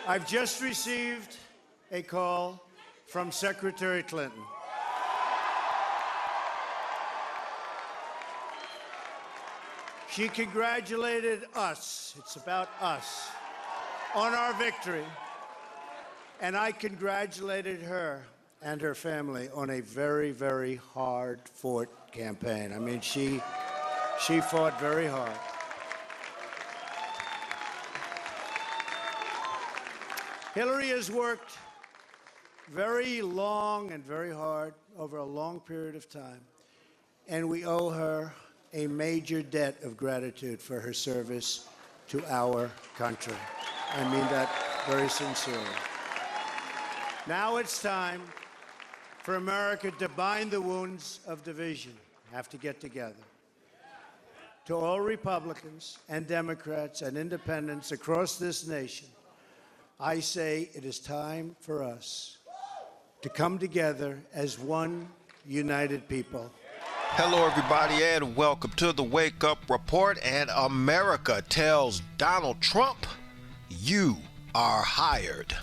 I've just received a call from Secretary Clinton. She congratulated us, it's about us, on our victory. And I congratulated her and her family on a very, very hard-fought campaign. I mean, she fought very hard. Hillary has worked very long and very hard over a long period of time, and we owe her a major debt of gratitude for her service to our country. I mean that very sincerely. Now it's time for America to bind the wounds of division. Have to get together. To all Republicans and Democrats and independents across this nation, I say it is time for us to come together as one united people. Hello, everybody, and welcome to the Wake Up Report. And America tells Donald Trump, you are hired.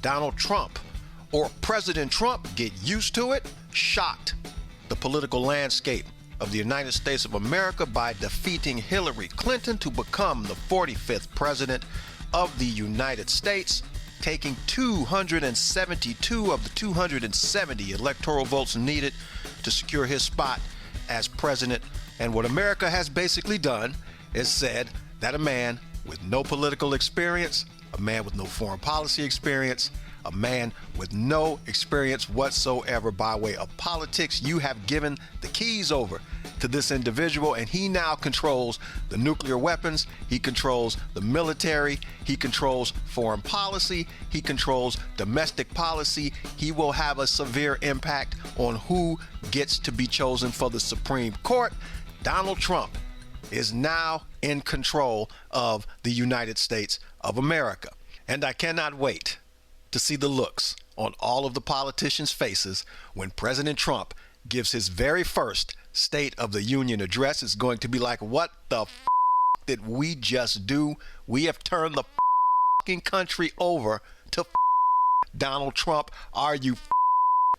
Donald Trump, or President Trump, get used to it, shocked the political landscape of the United States of America by defeating Hillary Clinton to become the 45th president of the United States, taking 272 of the 270 electoral votes needed to secure his spot as president. And what America has basically done is said that a man with no political experience, a man with no foreign policy experience, a man with no experience whatsoever by way of politics, you have given the keys over to this individual, and he now controls the nuclear weapons, he controls the military, he controls foreign policy, he controls domestic policy. He will have a severe impact on who gets to be chosen for the Supreme Court. Donald Trump is now in control of the United States of America. And I cannot wait to see the looks on all of the politicians' faces when President Trump gives his very first State of the Union address. It's going to be like, what the did we just do? We have turned the country over to Donald Trump. Are you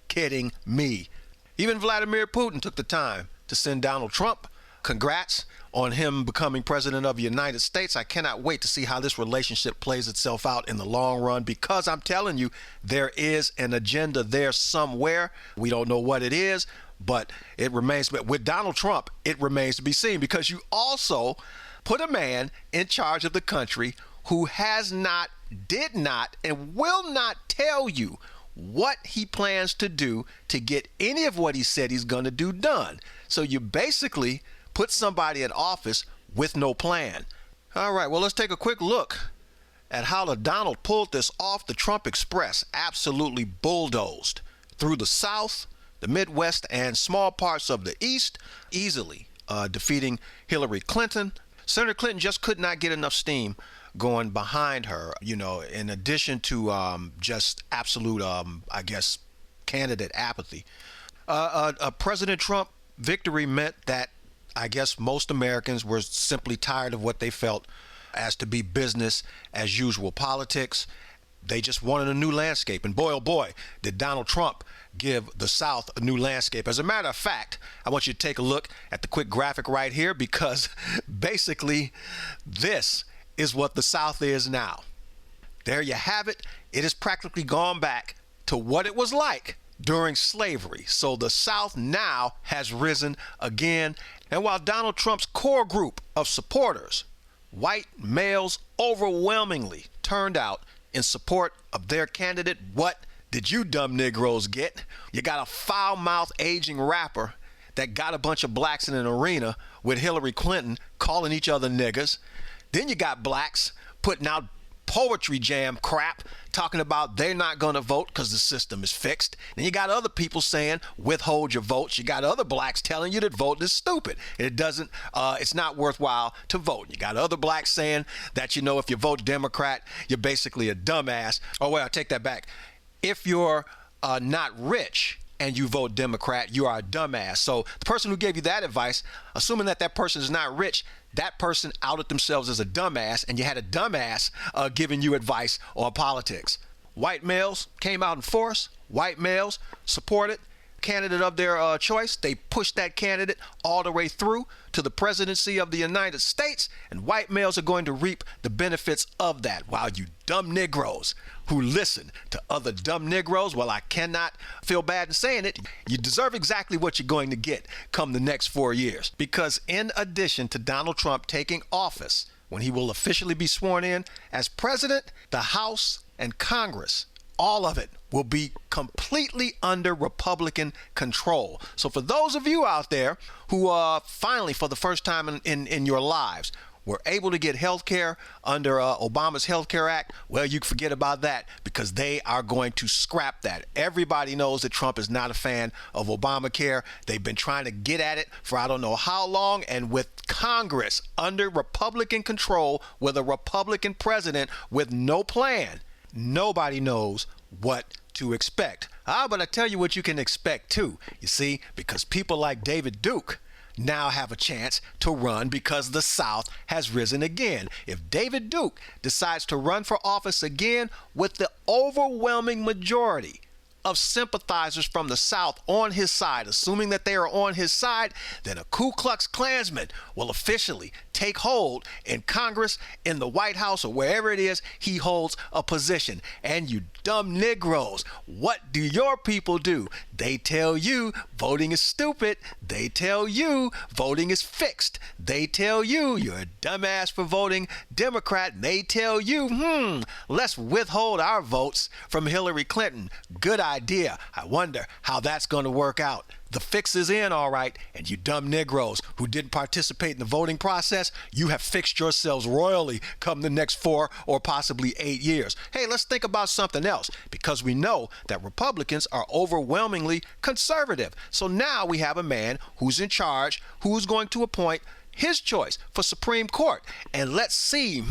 kidding me? Even Vladimir Putin took the time to send Donald Trump congrats on him becoming president of the United States. I cannot wait to see how this relationship plays itself out in the long run, because I'm telling you, there is an agenda there somewhere. We don't know what it is, but it remains, with Donald Trump, it remains to be seen, because you also put a man in charge of the country who has not, did not, and will not tell you what he plans to do to get any of what he said he's going to do done. So you basically put somebody in office with no plan. All right, well, let's take a quick look at how the Donald pulled this off. The Trump Express absolutely bulldozed through the South, the Midwest, and small parts of the East, easily defeating Hillary Clinton. Senator Clinton just could not get enough steam going behind her, you know, in addition to just absolute, candidate apathy. President Trump victory meant that I guess most Americans were simply tired of what they felt as to be business as usual politics. They just wanted a new landscape. And boy, oh boy, did Donald Trump give the South a new landscape. As a matter of fact, I want you to take a look at the quick graphic right here, because basically this is what the South is now. There you have it. It has practically gone back to what it was like during slavery. So the South now has risen again. And while Donald Trump's core group of supporters, white males, overwhelmingly turned out in support of their candidate, what did you dumb Negroes get? You got a foul-mouthed aging rapper that got a bunch of blacks in an arena with Hillary Clinton calling each other niggas. Then you got blacks putting out poetry jam crap, talking about they're not going to vote because the system is fixed. And you got other people saying withhold your votes. You got other blacks telling you that voting is stupid. It's not worthwhile to vote. You got other blacks saying that, you know, if you vote Democrat, you're basically a dumbass. Oh, well, I take that back. If you're not rich and you vote Democrat, you are a dumbass. So the person who gave you that advice, assuming that that person is not rich, that person outed themselves as a dumbass, and you had a dumbass giving you advice on politics. White males came out in force. White males supported candidate of their choice. They pushed that candidate all the way through to the presidency of the United States, and white males are going to reap the benefits of that, while you dumb Negroes who listen to other dumb Negroes, well, I cannot feel bad in saying it, you deserve exactly what you're going to get come the next 4 years. Because in addition to Donald Trump taking office, when he will officially be sworn in as president, the House and Congress, all of it will be completely under Republican control. So for those of you out there who finally, for the first time in your lives, were able to get health care under Obama's Health Care Act, well, you can forget about that, because they are going to scrap that. Everybody knows that Trump is not a fan of Obamacare. They've been trying to get at it for I don't know how long, and with Congress under Republican control, with a Republican president with no plan, nobody knows what to expect. But I tell you what you can expect too, you see, because people like David Duke now have a chance to run, because the South has risen again. If David Duke decides to run for office again with the overwhelming majority of sympathizers from the South on his side, assuming that they are on his side, then a Ku Klux Klansman will officially take hold in Congress, in the White House, or wherever it is he holds a position. And you dumb Negroes, what do your people do? They tell you voting is stupid. They tell you voting is fixed. They tell you you're a dumbass for voting Democrat. And they tell you, let's withhold our votes from Hillary Clinton. Good idea. I wonder how that's going to work out. The fix is in, all right, and you dumb Negroes who didn't participate in the voting process, you have fixed yourselves royally come the next 4 or possibly 8 years. Hey, let's think about something else, because we know that Republicans are overwhelmingly conservative. So now we have a man who's in charge, who's going to appoint his choice for Supreme Court. And let's see,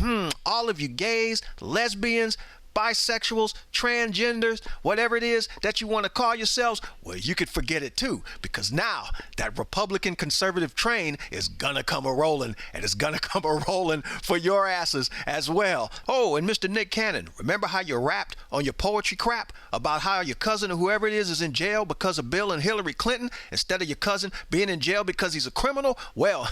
all of you gays, lesbians, bisexuals, transgenders, whatever it is that you want to call yourselves, well, you could forget it too, because now that Republican conservative train is gonna come a-rolling, and it's gonna come a-rolling for your asses as well. Oh, and Mr. Nick Cannon, remember how you rapped on your poetry crap about how your cousin or whoever it is in jail because of Bill and Hillary Clinton, instead of your cousin being in jail because he's a criminal? Well,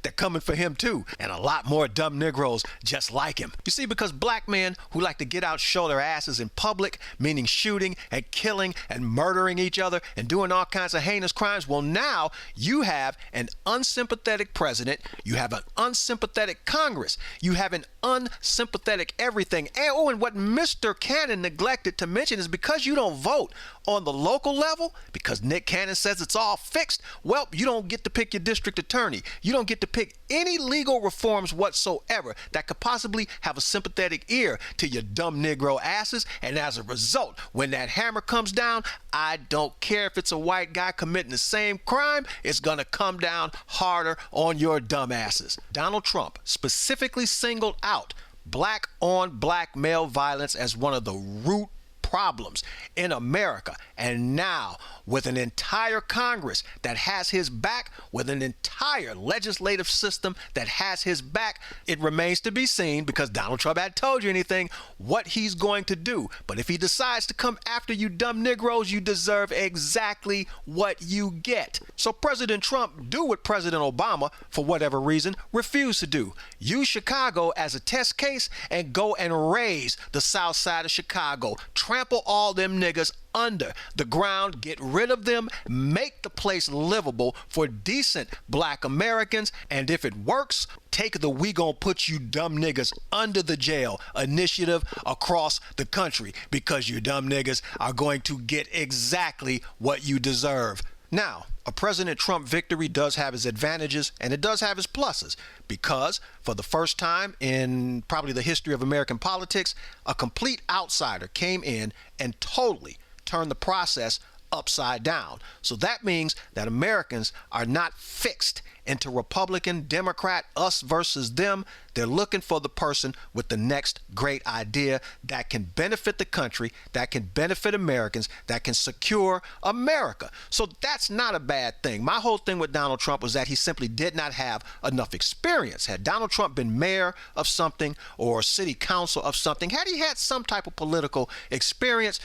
they're coming for him too, and a lot more dumb Negroes just like him. You see, because black men who like to get out, show their asses in public, meaning shooting and killing and murdering each other and doing all kinds of heinous crimes, well, now you have an unsympathetic president, you have an unsympathetic Congress, you have an unsympathetic everything. And what Mr. Cannon neglected to mention is, because you don't vote on the local level, because Nick Cannon says it's all fixed, well, you don't get to pick your district attorney. You don't get to pick any legal reforms whatsoever that could possibly have a sympathetic ear to your dumb Negro asses. And as a result, when that hammer comes down, I don't care if it's a white guy committing the same crime, it's gonna come down harder on your dumb asses. Donald Trump specifically singled out black on black male violence as one of the root problems in America. And now, with an entire Congress that has his back, with an entire legislative system that has his back, it remains to be seen, because Donald Trump hadn't told you anything, what he's going to do. But if he decides to come after you dumb Negroes, you deserve exactly what you get. So President Trump, do what President Obama, for whatever reason, refused to do. Use Chicago as a test case and go and raise the south side of Chicago. Trample all them niggas under the ground, get rid of them, make the place livable for decent black Americans, and if it works, take the "we gon' put you dumb niggas under the jail" initiative across the country, because you dumb niggas are going to get exactly what you deserve. Now, a President Trump victory does have its advantages, and it does have its pluses, because for the first time in probably the history of American politics, a complete outsider came in and totally turned the process upside down. So that means that Americans are not fixed into Republican, Democrat, us versus them. They're looking for the person with the next great idea that can benefit the country, that can benefit Americans, that can secure America. So that's not a bad thing. My whole thing with Donald Trump was that he simply did not have enough experience. Had Donald Trump been mayor of something or city council of something, had he had some type of political experience,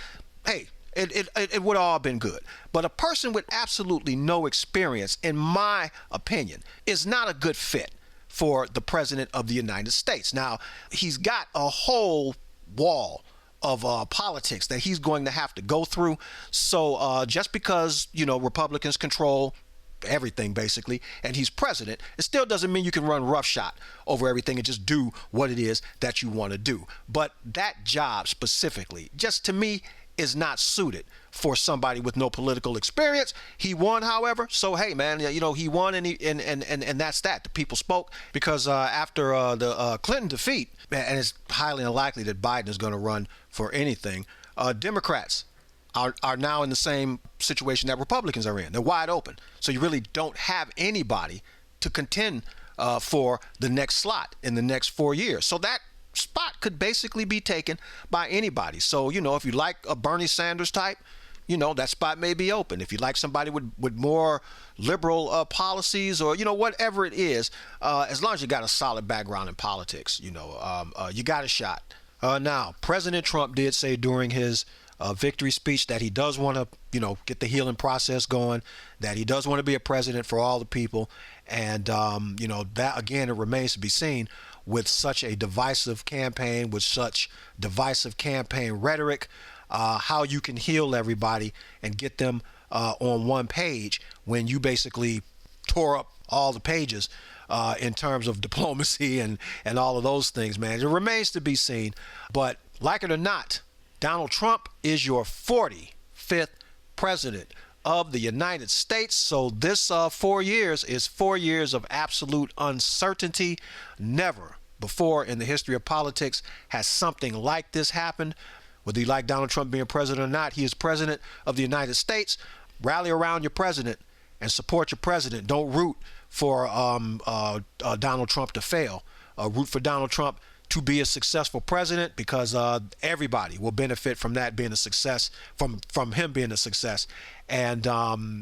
hey, it would have all been good. But a person with absolutely no experience, in my opinion, is not a good fit for the president of the United States. Now, he's got a whole wall of politics that he's going to have to go through. So just because, Republicans control everything basically, and he's president, it still doesn't mean you can run roughshod over everything and just do what it is that you want to do. But that job specifically, just to me, is not suited for somebody with no political experience. He won, however, so hey, man, he won, and that's that. The people spoke, because after the Clinton defeat, and it's highly unlikely that Biden is going to run for anything, Democrats are now in the same situation that Republicans are in. They're wide open. So you really don't have anybody to contend for the next slot in the next 4 years. So that spot could basically be taken by anybody. So, if you like a Bernie Sanders type, that spot may be open. If you like somebody with more liberal policies, or, whatever it is, as long as you got a solid background in politics, you got a shot. Now, President Trump did say during his victory speech that he does want to, get the healing process going, that he does want to be a president for all the people. And, that, again, it remains to be seen with such a divisive campaign, with such divisive campaign rhetoric, how you can heal everybody and get them on one page when you basically tore up all the pages in terms of diplomacy and all of those things, man. It remains to be seen. But like it or not, Donald Trump is your 45th president of the United States. So this 4 years is 4 years of absolute uncertainty. Never before in the history of politics has something like this happened. Whether you like Donald Trump being president or not, he is president of the United States. Rally around your president and support your president. Don't root for Donald Trump to fail. Root for Donald Trump to be a successful president, because everybody will benefit from that being a success, from him being a success. And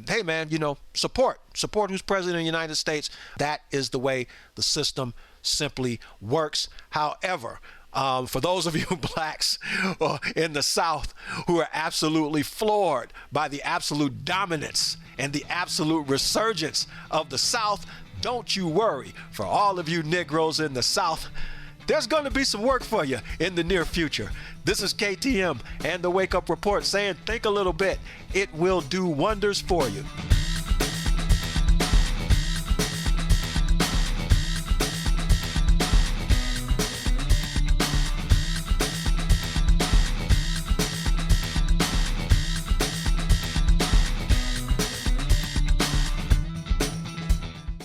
hey, man, support who's president of the United States. That is the way the system simply works. However, for those of you blacks in the South who are absolutely floored by the absolute dominance and the absolute resurgence of the South, don't you worry. For all of you Negroes in the South, there's going to be some work for you in the near future. This is KTM and the Wake Up Report saying, think a little bit. It will do wonders for you.